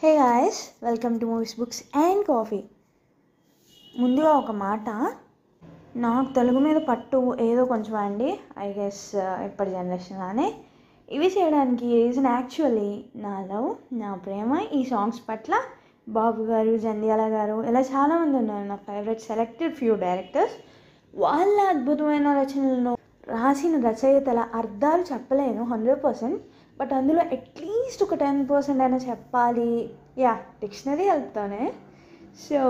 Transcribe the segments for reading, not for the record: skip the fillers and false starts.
Hey guys, welcome to movies books and coffee. ముందుగా ఒక మాట, నాకు తెలుగు మీద పట్టు ఏదో కొంచెం అండి. ఐ గెస్ ఇప్పటి జనరేషన్ కానీ ఇవి చేయడానికి రీజన్ యాక్చువల్లీ నా లవ్, నా ప్రేమ. ఈ సాంగ్స్ పట్ల బాబు గారు, జంధ్యాల గారు ఇలా చాలామంది ఉన్నారు నా ఫేవరెట్ సెలెక్టెడ్ ఫ్యూ డైరెక్టర్స్. వాళ్ళ అద్భుతమైన రచనలను రాసిన రచయితల అర్థాలు చెప్పలేను 100%, బట్ అందులో అట్లీస్ట్ ఒక 10% అయినా చెప్పాలి. డిక్షనరీ హెల్ప్తోనే. సో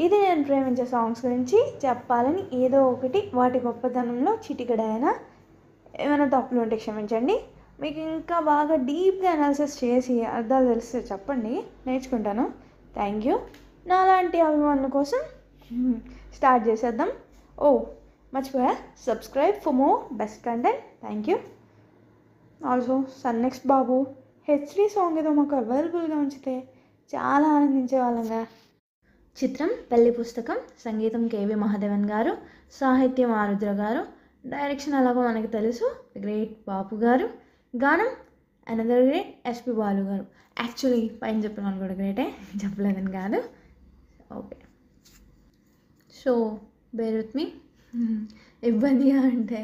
ఇది నేను ప్రేమించే సాంగ్స్ గురించి చెప్పాలని ఏదో ఒకటి వాటి గొప్పతనంలో చిటికడైనా ఏమైనా తప్పులు ఉంటే క్షమించండి. మీకు ఇంకా బాగా డీప్గా అనాలిసిస్ చేసి అర్థాలు తెలిస్తే చెప్పండి, నేర్చుకుంటాను. Thank you. నాలాంటి అభిమానుల కోసం స్టార్ట్ చేసేద్దాం. మర్చిపోయా, subscribe for more best content. Thank you. Also Sun NXT బాబు హెచ్డి సాంగ్ ఏదో మాకు అవైలబుల్గా ఉంచితే చాలా ఆనందించే వాళ్ళంగా. చిత్రం పెళ్లి పుస్తకం, సంగీతం కేవి మహాదేవన్ గారు, సాహిత్యం ఆరుద్ర గారు, డైరెక్షన్ అలాగో మనకి తెలుసు గ్రేట్ బాపు గారు, గానం అనదర్ గ్రేట్ ఎస్పి బాలు గారు. యాక్చువల్లీ పైన చెప్పిన వాళ్ళు కూడా గ్రేటే, చెప్పలేదని కాదు. Okay, so bear with me. ఇబ్బందిగా అంటే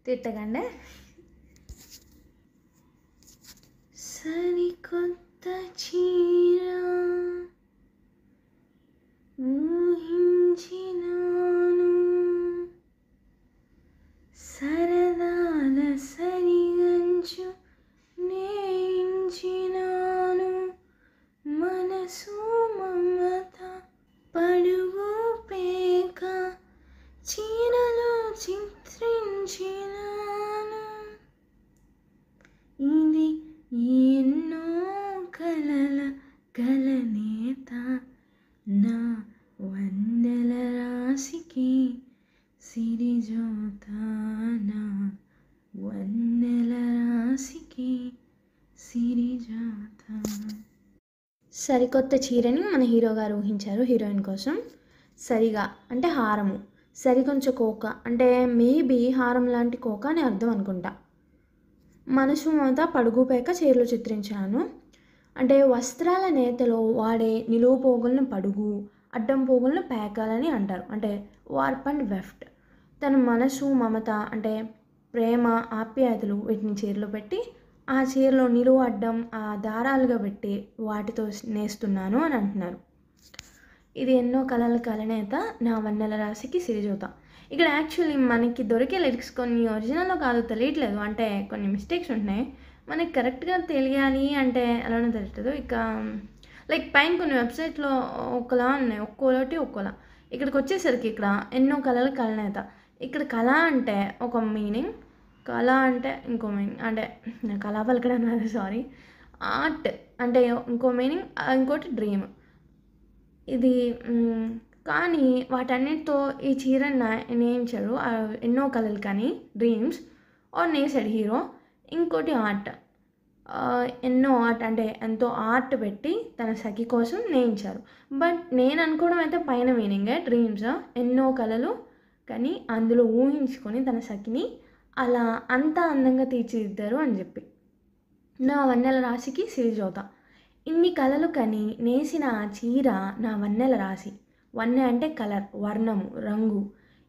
తిట్టకండి. సరికొత్త చీర ఊహించినాను, సరదాల సరిగంచు నేయించినాను, మనసు మమత పడుగు పేక చీరలో చిత్రించినాను. ఇది ఎన్నో కలల కలనేత, నా వన్నెల రాశికి సిరిజోత, నా వన్నెల రాశికి సిరిజోత. సరికొత్త చీరని మన హీరో గారు ఊహించారు హీరోయిన్ కోసం. సరిగా అంటే హారము, సరికొంచెం కోక అంటే మేబీ హారం లాంటి కోక అని అర్థం అనుకుంటా. మనసు మమత పడుగుపేక చీరలు చిత్రించాను అంటే వస్త్రాల నేతలో వాడే నిలువు పోగులను పడుగు, అడ్డం పోగులను పేకాలని అంటారు, అంటే వార్ప్ అండ్ వెఫ్ట్. తన మనసు మమత అంటే ప్రేమ ఆప్యాయతలు వీటిని చీరలో పెట్టి ఆ చీరలో నిలువు అడ్డం ఆ దారాలుగా పెట్టి వాటితో నేస్తున్నాను అని అంటున్నారు. ఇది ఎన్నో కలల కలనేత, నా వన్నెల రాశికి సిరిజోత. ఇక్కడ యాక్చువల్లీ మనకి దొరికే లిరిక్స్ కొన్ని ఒరిజినల్లో కాదు తెలియట్లేదు, అంటే కొన్ని మిస్టేక్స్ ఉంటున్నాయి. మనకి కరెక్ట్గా తెలియాలి అంటే అలానే తెలుస్తుంది. ఇక లైక్ పైన కొన్ని వెబ్సైట్లో ఒకలా ఉన్నాయి, ఒక్కోలా. ఇక్కడికి వచ్చేసరికి ఇక్కడ ఎన్నో కళల కలనేత, ఇక్కడ కళ అంటే ఒక మీనింగ్, కళ అంటే ఇంకో మీనింగ్, అంటే కళా పలకడం కాదు సారీ, ఆర్ట్ అంటే ఇంకో మీనింగ్, ఇంకోటి డ్రీమ్. ఇది కానీ వాటన్నిటితో ఈ చీరని నేయించాడు ఎన్నో కళలు కానీ డ్రీమ్స్ ఆర్ నేసాడు హీరో. ఇంకోటి ఆర్ట్, ఎన్నో ఆర్ట్ అంటే ఎంతో ఆర్ట్ పెట్టి తన సఖి కోసం నేయించారు. బట్ నేను అనుకోవడం అయితే పైన మీనింగే, డ్రీమ్స్ ఎన్నో కళలు కానీ అందులో ఊహించుకొని తన సఖిని అలా అంతా అందంగా తీర్చిదిద్దారు అని చెప్పి. నా వన్నెల రాశికి సిరిజోత. ఇన్ని కళలు కని నేసిన ఆ చీర నా వన్నెల రాశి. వన్నె అంటే కలర్, వర్ణము, రంగు.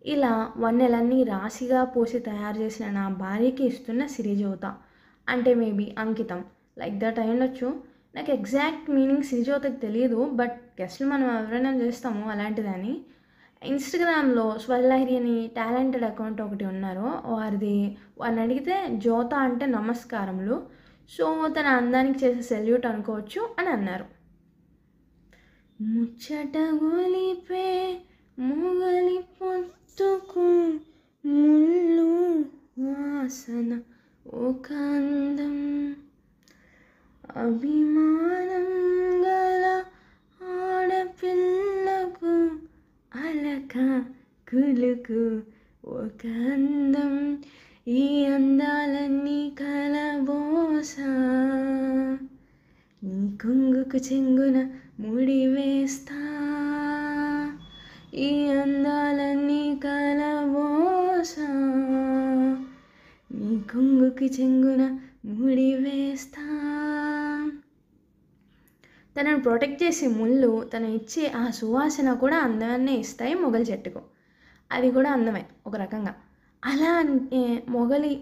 ఇలా వన్నెలన్నీ రాశిగా పోసి తయారు చేసిన నా భార్యకి ఇస్తున్న సిరిజోత అంటే మేబీ అంకితం, లైక్ దట్ అయి ఉండొచ్చు. నాకు ఎగ్జాక్ట్ మీనింగ్ సిరిజోతకి తెలియదు, బట్ గెస్ట్లు మనం ఎవరైనా చేస్తాము అలాంటిదని. ఇన్స్టాగ్రామ్లో స్వరలహరి అని టాలెంటెడ్ అకౌంట్ ఒకటి ఉన్నారు, వారిని అడిగితే జ్యోత అంటే నమస్కారములు, సో తన అందానికి చేసే సెల్యూట్ అనుకోవచ్చు అని అన్నారు. ముచ్చట గొలిపే మొగలి పొత్తుకు ముళ్ళు వాసన ఒక అందం, అభిమానం గల ఆడపిల్లకు అలక కులుకు ఒక అందం, ఈ అందాలన్నీ కలబోసా, నీ కొంగుకు చెంగున ముడి వేస్తా, ఈ అందాలన్నీ కలబోసా, నీ కొంగుకి చెంగున ముడి వేస్తా. తనను ప్రొటెక్ట్ చేసే ముళ్ళు, తను ఇచ్చే ఆ సువాసన కూడా అందాన్నే ఇస్తాయి మొగలి చెట్టుకు. అది కూడా అందమే ఒక రకంగా. అలా మొగలి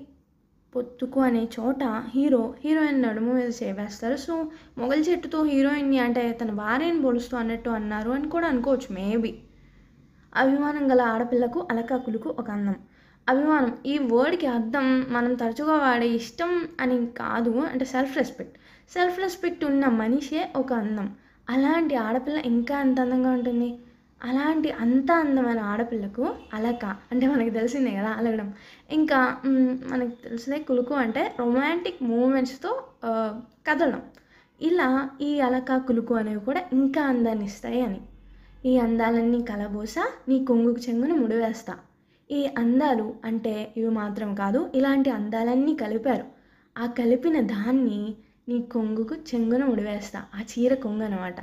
పొత్తుకు అనే చోట హీరోయిన్ నడుము మీద చేవేస్తారు. సో మొగలి చెట్టుతో హీరోయిన్ని అంటే తన భార్యని పోలుస్తూ అన్నట్టు అన్నారు అని కూడా అనుకోవచ్చు మేబీ. అభిమానం గల ఆడపిల్లకు అలక కులుకు ఒక అందం. అభిమానం ఈ వర్డ్కి అర్థం మనం తరచుగా వాడే ఇష్టం అని కాదు, అంటే సెల్ఫ్ రెస్పెక్ట్ ఉన్న మనిషే ఒక అందం. అలాంటి ఆడపిల్ల ఇంకా ఎంత అందంగా ఉంటుంది. అలాంటి అంత అందమైన ఆడపిల్లకు అలక అంటే మనకి తెలిసిందే కదా అలగడం. ఇంకా మనకి తెలిసిందే కులుకు అంటే రొమాంటిక్ మూమెంట్స్తో కదలడం. ఇలా ఈ అలక కులుకు అనేవి కూడా ఇంకా అందాన్ని ఇస్తాయి అని. ఈ అందాలన్నీ కలబోసా నీ కొంగుకు చెంగును ముడివేస్తా. ఈ అందాలు అంటే ఇవి మాత్రం కాదు, ఇలాంటి అందాలన్నీ కలిపారు. ఆ కలిపిన దాన్ని నీ కొంగుకు చెంగున ముడివేస్తా. ఆ చీర కొంగు అనమాట.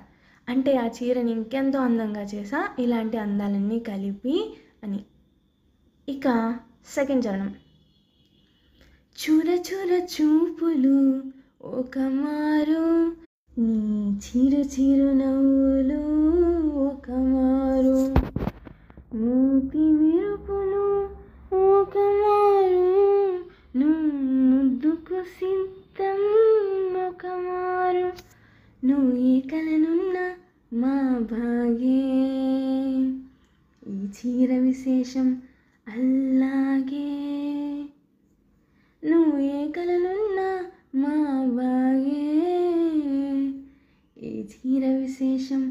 అంటే ఆ చీరని ఇంకెంతో అందంగా చేసా ఇలాంటి అందాలన్నీ కలిపి అని. ఇక సెకండ్ చరణం. చూర చూర చూపులు ఒక మారు, నీ చిరు చిరు నవ్వులు ఒక మారు, మూతి విరుపులు ఒక మారు, ముద్దుకు సిద్ధం ఒక మారు, నువ్వు ఏ కలనున్న మా భాగే, ఈ చీర విశేషం అల్లాగే, నువ్వు ఏ కలనున్న మా భాగే, ఈ చీర విశేషం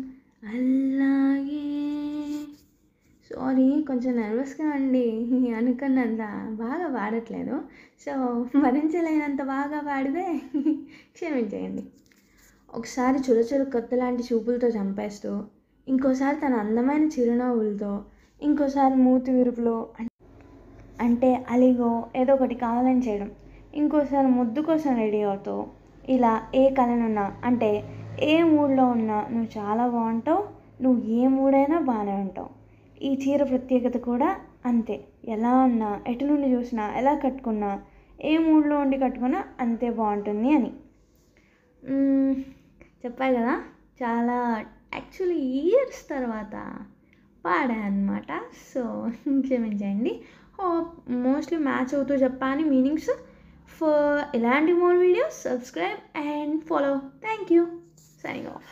అల్లాగే. సారీ, కొంచెం నర్వస్గా అండి, అనుకున్నంత బాగా పాడట్లేదు. సో భరించలేనంత బాగా పాడితే క్షమించేయండి. ఒకసారి చురచురు కొత్త లాంటి చూపులతో చంపేస్తూ, ఇంకోసారి తన అందమైన చిరునవ్వులతో, ఇంకోసారి మూతి విరుపులో అంటే అలిగో ఏదో ఒకటి కావాలని చేయడం, ఇంకోసారి ముద్దు కోసం రెడీ అవుతావు. ఇలా ఏ కలనున్నా అంటే ఏ మూడ్లో ఉన్నా నువ్వు చాలా బాగుంటావు. నువ్వు ఏ మూడైనా బాగానే ఉంటావు. ఈ చీర ప్రత్యేకత కూడా అంతే. ఎలా ఉన్నా, ఎటు నుండి చూసినా, ఎలా కట్టుకున్నా, ఏ మూడ్లో ఉండి కట్టుకున్నా అంతే బాగుంటుంది అని చెప్పాయి కదా. చాలా యాక్చువల్లీ ఇయర్స్ తర్వాత పాడా అనమాట. సో క్షమించండి. హోప్ మోస్ట్లీ మ్యాచ్ అవుతూ చెప్పాను మీనింగ్స్. ఫర్ ఇలాంటి more videos subscribe and follow. Thank you. Signing off.